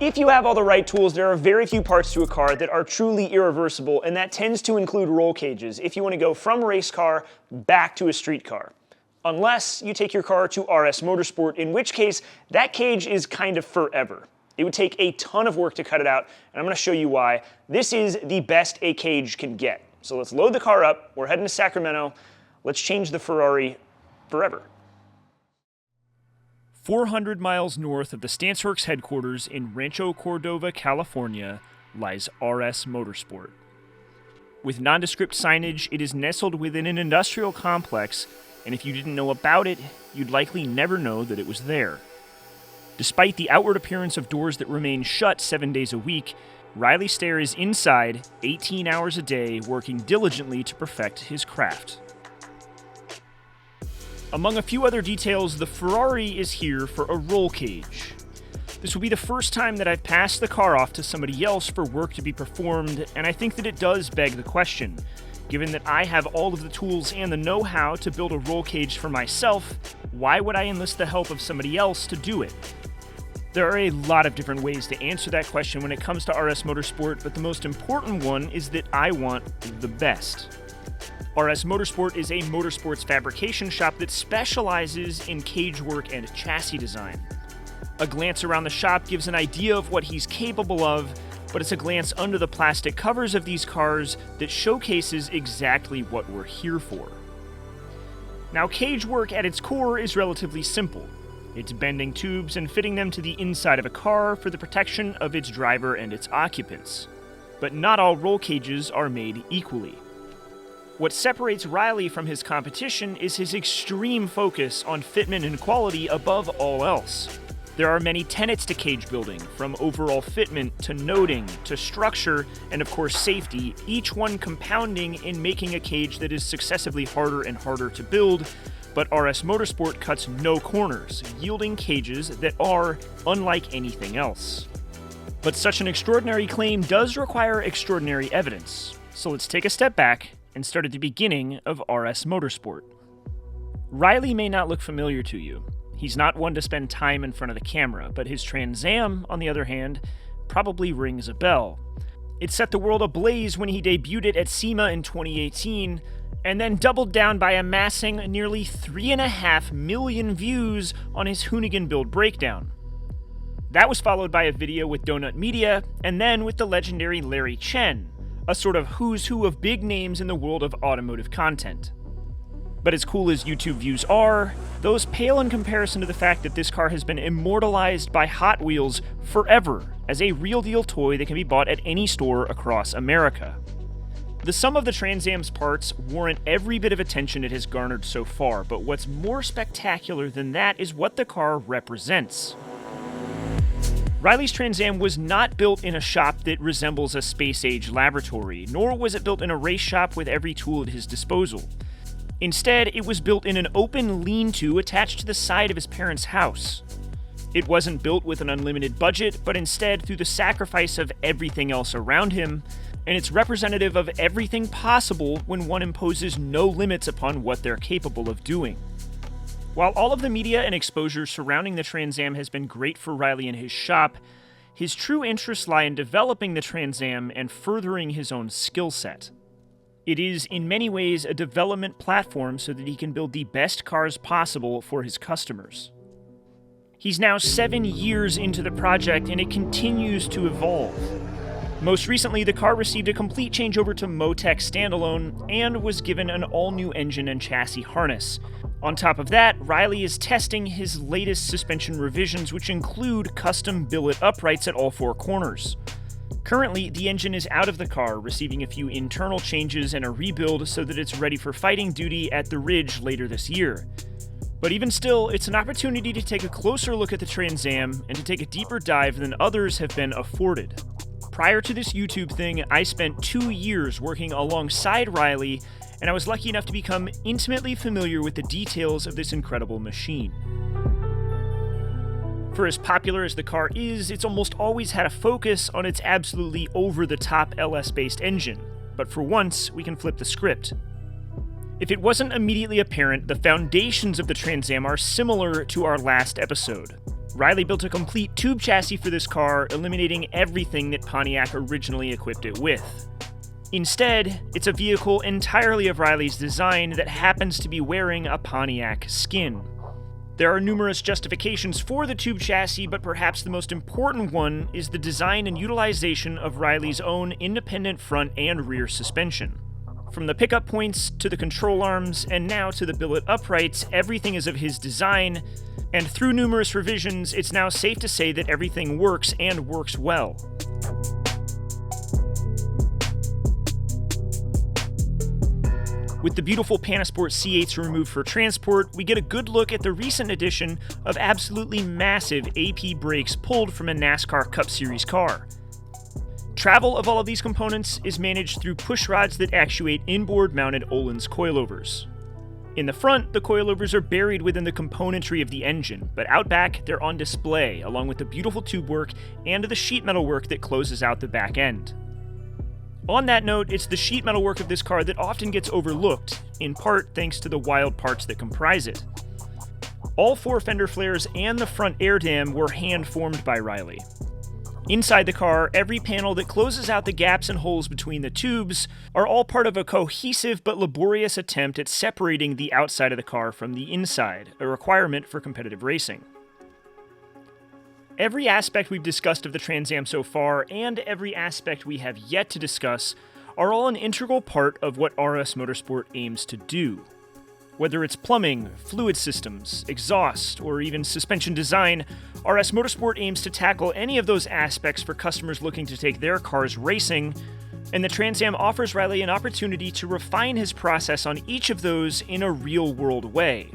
If you have all the right tools, there are very few parts to a car that are truly irreversible, and that tends to include roll cages if you want to go from a race car back to a street car. Unless you take your car to RS Motorsport, in which case that cage is kind of forever. It would take a ton of work to cut it out, and I'm going to show you why. This is the best a cage can get. So let's load the car up. We're heading to Sacramento. Let's change the Ferrari forever. 400 miles north of the StanceWorks headquarters in Rancho Cordova, California, lies RS Motorsport. With nondescript signage, it is nestled within an industrial complex, and if you didn't know about it, you'd likely never know that it was there. Despite the outward appearance of doors that remain shut 7 days a week, Riley Stair is inside 18 hours a day working diligently to perfect his craft. Among a few other details, the Ferrari is here for a roll cage. This will be the first time that I've passed the car off to somebody else for work to be performed, and I think that it does beg the question. Given that I have all of the tools and the know-how to build a roll cage for myself, why would I enlist the help of somebody else to do it? There are a lot of different ways to answer that question when it comes to RS Motorsport, but the most important one is that I want the best. RS Motorsport is a motorsports fabrication shop that specializes in cage work and chassis design. A glance around the shop gives an idea of what he's capable of, but it's a glance under the plastic covers of these cars that showcases exactly what we're here for. Now, cage work at its core is relatively simple. It's bending tubes and fitting them to the inside of a car for the protection of its driver and its occupants. But not all roll cages are made equally. What separates Riley from his competition is his extreme focus on fitment and quality above all else. There are many tenets to cage building, from overall fitment to noding to structure and of course safety, each one compounding in making a cage that is successively harder and harder to build, but RS Motorsport cuts no corners, yielding cages that are unlike anything else. But such an extraordinary claim does require extraordinary evidence, so let's take a step back and start at the beginning of RS Motorsport. Riley may not look familiar to you. He's not one to spend time in front of the camera, but his Trans Am, on the other hand, probably rings a bell. It set the world ablaze when he debuted it at SEMA in 2018, and then doubled down by amassing nearly 3.5 million views on his Hoonigan build breakdown. That was followed by a video with Donut Media, and then with the legendary Larry Chen, a sort of who's who of big names in the world of automotive content. But as cool as YouTube views are, those pale in comparison to the fact that this car has been immortalized by Hot Wheels forever as a real deal toy that can be bought at any store across America. The sum of the Trans Am's parts warrant every bit of attention it has garnered so far, but what's more spectacular than that is what the car represents. Riley's Trans Am was not built in a shop that resembles a space-age laboratory, nor was it built in a race shop with every tool at his disposal. Instead, it was built in an open lean-to attached to the side of his parents' house. It wasn't built with an unlimited budget, but instead through the sacrifice of everything else around him, and it's representative of everything possible when one imposes no limits upon what they're capable of doing. While all of the media and exposure surrounding the Trans Am has been great for Riley and his shop, his true interests lie in developing the Trans Am and furthering his own skill set. It is, in many ways, a development platform so that he can build the best cars possible for his customers. He's now 7 years into the project, and it continues to evolve. Most recently, the car received a complete changeover to Motec standalone and was given an all-new engine and chassis harness. On top of that, Riley is testing his latest suspension revisions, which include custom billet uprights at all four corners. Currently, the engine is out of the car, receiving a few internal changes and a rebuild so that it's ready for fighting duty at the Ridge later this year. But even still, it's an opportunity to take a closer look at the Trans Am and to take a deeper dive than others have been afforded. Prior to this YouTube thing, I spent 2 years working alongside Riley, and I was lucky enough to become intimately familiar with the details of this incredible machine. For as popular as the car is, it's almost always had a focus on its absolutely over-the-top LS-based engine, but for once, we can flip the script. If it wasn't immediately apparent, the foundations of the Trans Am are similar to our last episode. Riley built a complete tube chassis for this car, eliminating everything that Pontiac originally equipped it with. Instead, it's a vehicle entirely of Riley's design that happens to be wearing a Pontiac skin. There are numerous justifications for the tube chassis, but perhaps the most important one is the design and utilization of Riley's own independent front and rear suspension. From the pickup points to the control arms and now to the billet uprights, everything is of his design, and through numerous revisions, it's now safe to say that everything works and works well. With the beautiful Panasport C8s removed for transport, we get a good look at the recent addition of absolutely massive AP brakes pulled from a NASCAR Cup Series car. Travel of all of these components is managed through push rods that actuate inboard mounted Öhlins coilovers. In the front, the coilovers are buried within the componentry of the engine, but out back, they're on display, along with the beautiful tube work and the sheet metal work that closes out the back end. On that note, it's the sheet metal work of this car that often gets overlooked, in part thanks to the wild parts that comprise it. All 4 fender flares and the front air dam were hand-formed by Riley. Inside the car, every panel that closes out the gaps and holes between the tubes are all part of a cohesive but laborious attempt at separating the outside of the car from the inside, a requirement for competitive racing. Every aspect we've discussed of the Trans Am so far, and every aspect we have yet to discuss, are all an integral part of what RS Motorsport aims to do. Whether it's plumbing, fluid systems, exhaust, or even suspension design, RS Motorsport aims to tackle any of those aspects for customers looking to take their cars racing, and the Trans Am offers Riley an opportunity to refine his process on each of those in a real-world way.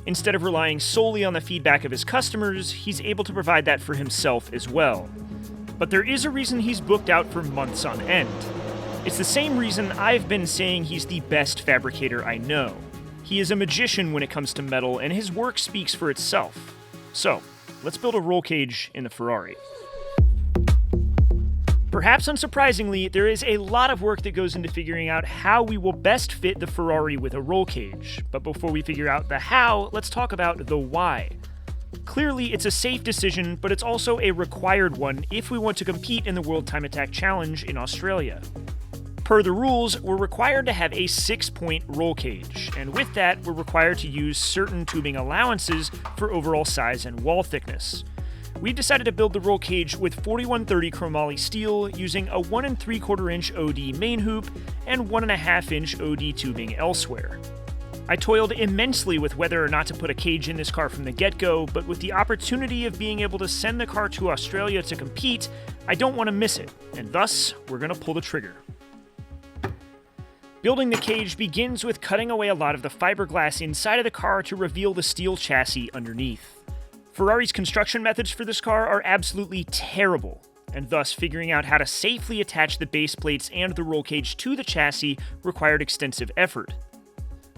Instead of relying solely on the feedback of his customers, he's able to provide that for himself as well. But there is a reason he's booked out for months on end. It's the same reason I've been saying he's the best fabricator I know. He is a magician when it comes to metal, and his work speaks for itself. So, let's build a roll cage in the Ferrari. Perhaps unsurprisingly, there is a lot of work that goes into figuring out how we will best fit the Ferrari with a roll cage. But before we figure out the how, let's talk about the why. Clearly, it's a safe decision, but it's also a required one if we want to compete in the World Time Attack Challenge in Australia. Per the rules, we're required to have a 6-point roll cage, and with that, we're required to use certain tubing allowances for overall size and wall thickness. We've decided to build the roll cage with 4130 chromoly steel using a 1 3/4 inch OD main hoop and 1.5 inch OD tubing elsewhere. I toiled immensely with whether or not to put a cage in this car from the get-go, but with the opportunity of being able to send the car to Australia to compete, I don't want to miss it, and thus, we're going to pull the trigger. Building the cage begins with cutting away a lot of the fiberglass inside of the car to reveal the steel chassis underneath. Ferrari's construction methods for this car are absolutely terrible, and thus figuring out how to safely attach the base plates and the roll cage to the chassis required extensive effort.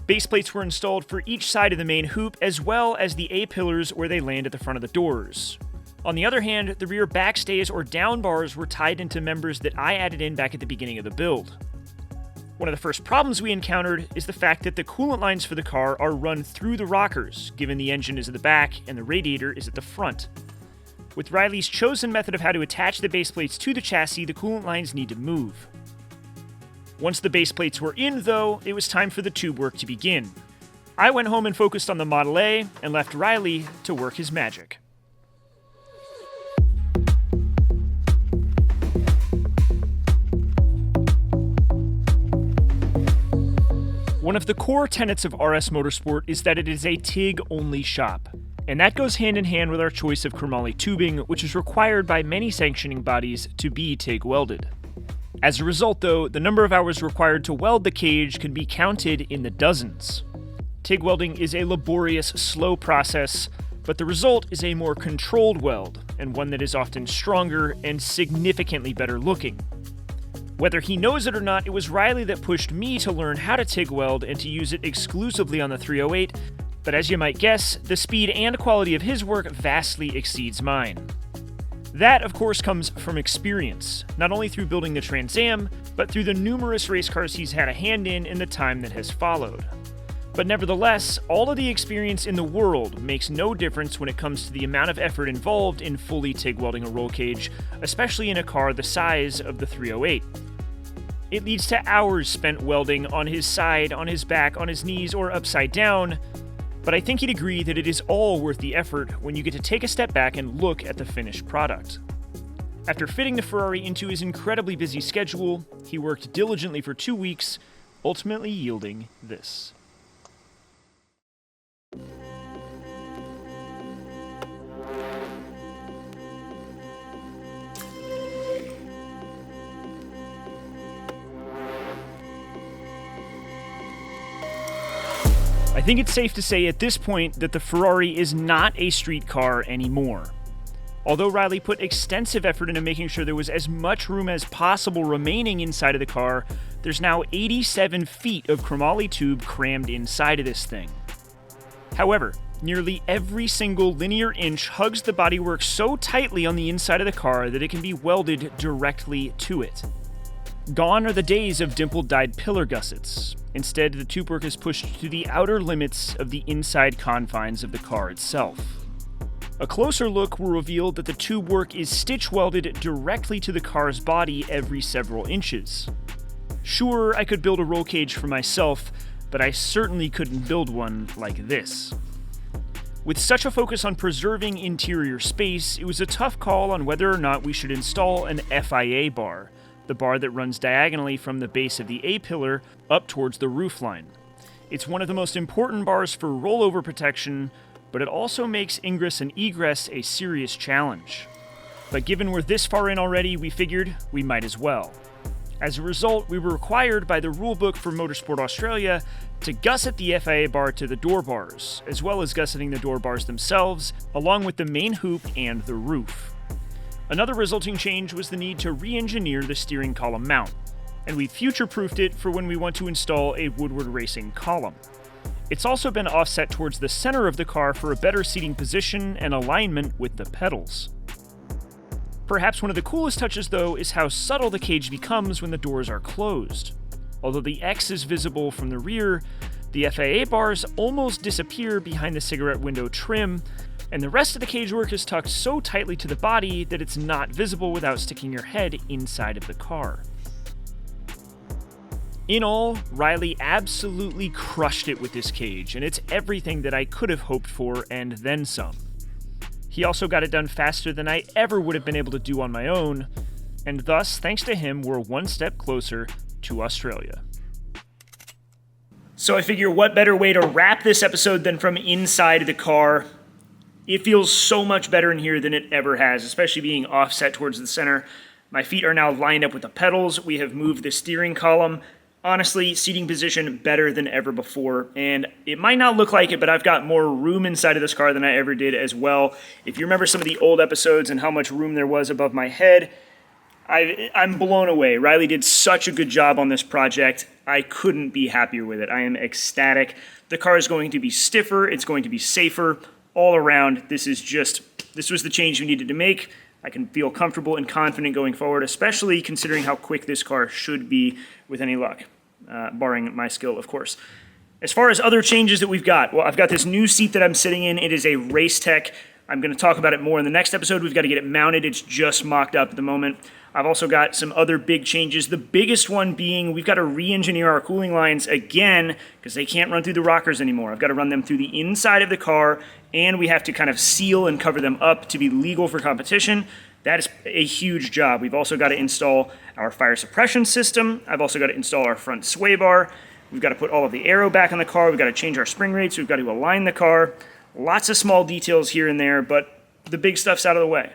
Base plates were installed for each side of the main hoop, as well as the A-pillars where they land at the front of the doors. On the other hand, the rear backstays or down bars were tied into members that I added in back at the beginning of the build. One of the first problems we encountered is the fact that the coolant lines for the car are run through the rockers, given the engine is at the back and the radiator is at the front. With Riley's chosen method of how to attach the base plates to the chassis, the coolant lines need to move. Once the base plates were in, though, it was time for the tube work to begin. I went home and focused on the Model A and left Riley to work his magic. One of the core tenets of RS Motorsport is that it is a TIG-only shop, and that goes hand in hand with our choice of chromoly tubing, which is required by many sanctioning bodies to be TIG welded. As a result, though, the number of hours required to weld the cage can be counted in the dozens. TIG welding is a laborious, slow process, but the result is a more controlled weld, and one that is often stronger and significantly better looking. Whether he knows it or not, it was Riley that pushed me to learn how to TIG weld and to use it exclusively on the 308, but as you might guess, the speed and quality of his work vastly exceeds mine. That, of course, comes from experience, not only through building the Trans Am, but through the numerous race cars he's had a hand in the time that has followed. But nevertheless, all of the experience in the world makes no difference when it comes to the amount of effort involved in fully TIG welding a roll cage, especially in a car the size of the 308. It leads to hours spent welding on his side, on his back, on his knees, or upside down, but I think he'd agree that it is all worth the effort when you get to take a step back and look at the finished product. After fitting the Ferrari into his incredibly busy schedule, he worked diligently for 2 weeks, ultimately yielding this. I think it's safe to say at this point that the Ferrari is not a street car anymore. Although Riley put extensive effort into making sure there was as much room as possible remaining inside of the car, there's now 87 feet of chromoly tube crammed inside of this thing. However, nearly every single linear inch hugs the bodywork so tightly on the inside of the car that it can be welded directly to it. Gone are the days of dimple-dyed pillar gussets. Instead, the tubework is pushed to the outer limits of the inside confines of the car itself. A closer look will reveal that the tubework is stitch welded directly to the car's body every several inches. Sure, I could build a roll cage for myself, but I certainly couldn't build one like this. With such a focus on preserving interior space, it was a tough call on whether or not we should install an FIA bar, the bar that runs diagonally from the base of the A-pillar up towards the roofline. It's one of the most important bars for rollover protection, but it also makes ingress and egress a serious challenge. But given we're this far in already, we figured we might as well. As a result, we were required by the rulebook for Motorsport Australia to gusset the FIA bar to the door bars, as well as gusseting the door bars themselves, along with the main hoop and the roof. Another resulting change was the need to re-engineer the steering column mount, and we future-proofed it for when we want to install a Woodward Racing column. It's also been offset towards the center of the car for a better seating position and alignment with the pedals. Perhaps one of the coolest touches, though, is how subtle the cage becomes when the doors are closed. Although the X is visible from the rear, the FIA bars almost disappear behind the cigarette window trim, and the rest of the cagework is tucked so tightly to the body that it's not visible without sticking your head inside of the car. In all, Riley absolutely crushed it with this cage, and it's everything that I could have hoped for and then some. He also got it done faster than I ever would have been able to do on my own, and thus, thanks to him, we're one step closer to Australia. So I figure what better way to wrap this episode than from inside the car. It feels so much better in here than it ever has, especially being offset towards the center. My feet are now lined up with the pedals. We have moved the steering column. Honestly, seating position better than ever before, and it might not look like it, but I've got more room inside of this car than I ever did as well. If you remember some of the old episodes and how much room there was above my head, I'm blown away. Riley did such a good job on this project. I couldn't be happier with it. I am ecstatic. The car is going to be stiffer. It's going to be safer all around. This was the change we needed to make. I can feel comfortable and confident going forward, especially considering how quick this car should be with any luck, barring my skill, of course. As far as other changes that we've got, well, I've got this new seat that I'm sitting in. It is a Race Tech. I'm going to talk about it more in the next episode. We've got to get it mounted. It's just mocked up at the moment. I've also got some other big changes. The biggest one being we've got to re-engineer our cooling lines again because they can't run through the rockers anymore. I've got to run them through the inside of the car, and we have to kind of seal and cover them up to be legal for competition. That is a huge job. We've also got to install our fire suppression system. I've also got to install our front sway bar. We've got to put all of the aero back in the car. We've got to change our spring rates. We've got to align the car. Lots of small details here and there, but the big stuff's out of the way.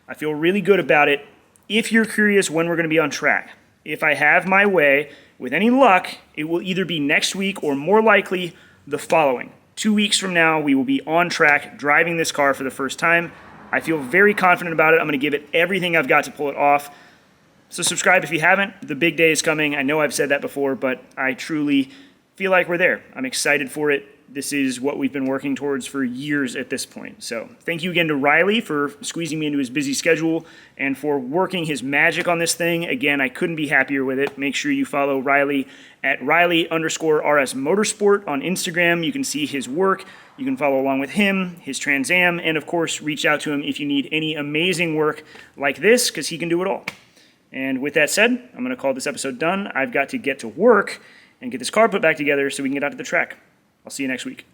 I feel really good about it. If you're curious when we're going to be on track, if I have my way, with any luck, it will either be next week or more likely the following. 2 weeks from now, we will be on track driving this car for the first time. I feel very confident about it. I'm going to give it everything I've got to pull it off. So subscribe if you haven't. The big day is coming. I know I've said that before, but I truly feel like we're there. I'm excited for it. this is what we've been working towards for years at this point. So thank you again to Riley for squeezing me into his busy schedule and for working his magic on this thing. Again, I couldn't be happier with it. Make sure you follow Riley at Riley_RS Motorsport on Instagram. You can see his work. You can follow along with him, his Trans Am, and of course, reach out to him if you need any amazing work like this, because he can do it all. And with that said, I'm going to call this episode done. I've got to get to work and get this car put back together so we can get out to the track. I'll see you next week.